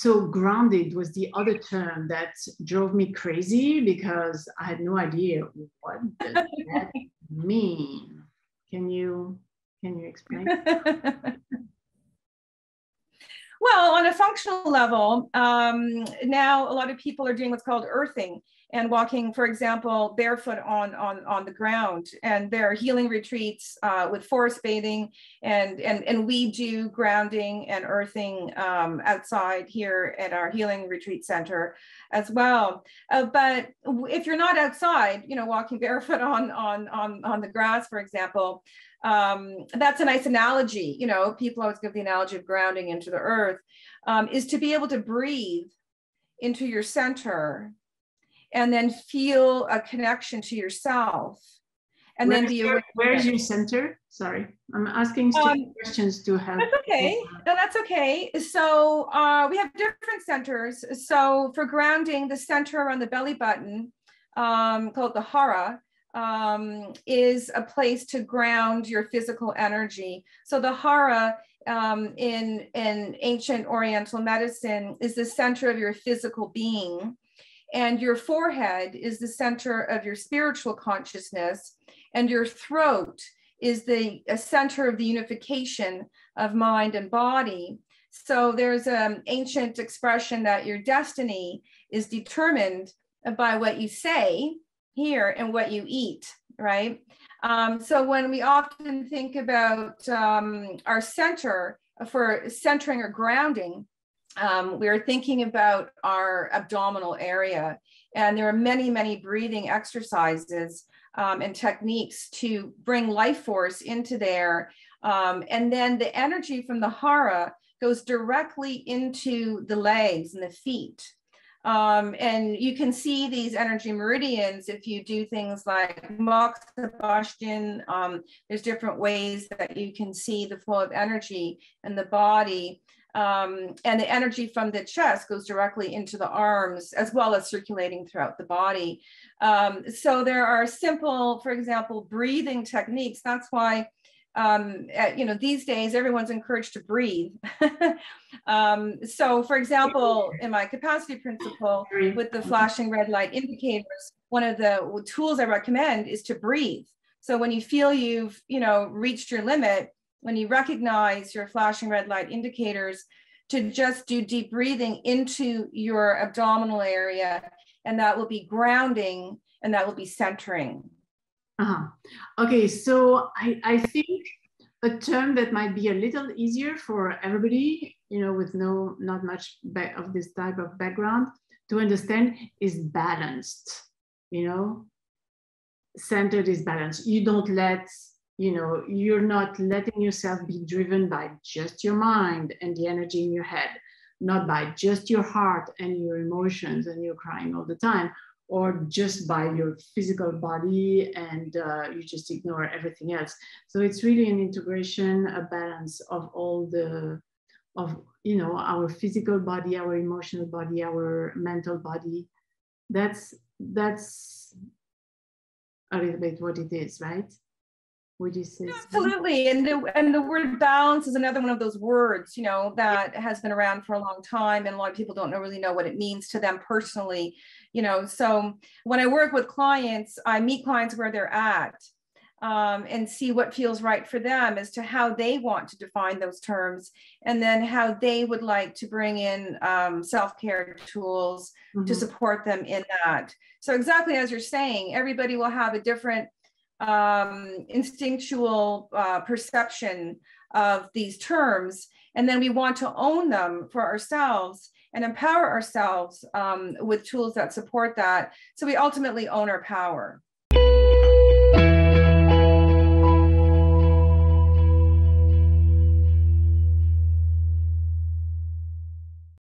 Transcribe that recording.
so grounded was the other term that drove me crazy because I had no idea what does that mean. Can you explain? Well, on a functional level, now a lot of people are doing what's called earthing and walking, for example, barefoot on the ground. And there are healing retreats with forest bathing, and we do grounding and earthing outside here at our healing retreat center as well. But if you're not outside, you know, walking barefoot on the grass, for example, that's a nice analogy. You know, people always give the analogy of grounding into the earth, is to be able to breathe into your center and then feel a connection to yourself. And then be aware. Where's your center? Sorry, I'm asking questions to help. That's okay. No, that's okay. So we have different centers. So for grounding, the center around the belly button, called the hara, is a place to ground your physical energy. So the hara in ancient Oriental medicine is the center of your physical being, and your forehead is the center of your spiritual consciousness, and your throat is the center of the unification of mind and body. So there's an ancient expression that your destiny is determined by what you say here and what you eat, right? So when we often think about our center for centering or grounding, we are thinking about our abdominal area. And there are many, many breathing exercises and techniques to bring life force into there. And then the energy from the hara goes directly into the legs and the feet. And you can see these energy meridians if you do things like moksha. There's different ways that you can see the flow of energy in the body. And the energy from the chest goes directly into the arms, as well as circulating throughout the body. So there are simple, for example, breathing techniques. That's why, you know, these days everyone's encouraged to breathe. So for example, in my capacity principle with the flashing red light indicators, one of the tools I recommend is to breathe. So when you feel you've, you know, reached your limit, when you recognize your flashing red light indicators, to just do deep breathing into your abdominal area, and that will be grounding and that will be centering. Okay, so I think a term that might be a little easier for everybody, you know, with not much of this type of background to understand is balanced. You know, centered is balanced. You don't let, you know, you're not letting yourself be driven by just your mind and the energy in your head, not by just your heart and your emotions and you're crying all the time, or just by your physical body and you just ignore everything else. So it's really an integration, a balance of all you know, our physical body, our emotional body, our mental body. That's a little bit what it is, right? Would you say? Absolutely. And the word balance is another one of those words, you know, that has been around for a long time, and a lot of people don't really know what it means to them personally, you know. So when I work with clients, I meet clients where they're at and see what feels right for them as to how they want to define those terms, and then how they would like to bring in self-care tools to support them in that. So exactly as you're saying, everybody will have a different instinctual perception of these terms, and then we want to own them for ourselves and empower ourselves with tools that support that, so we ultimately own our power.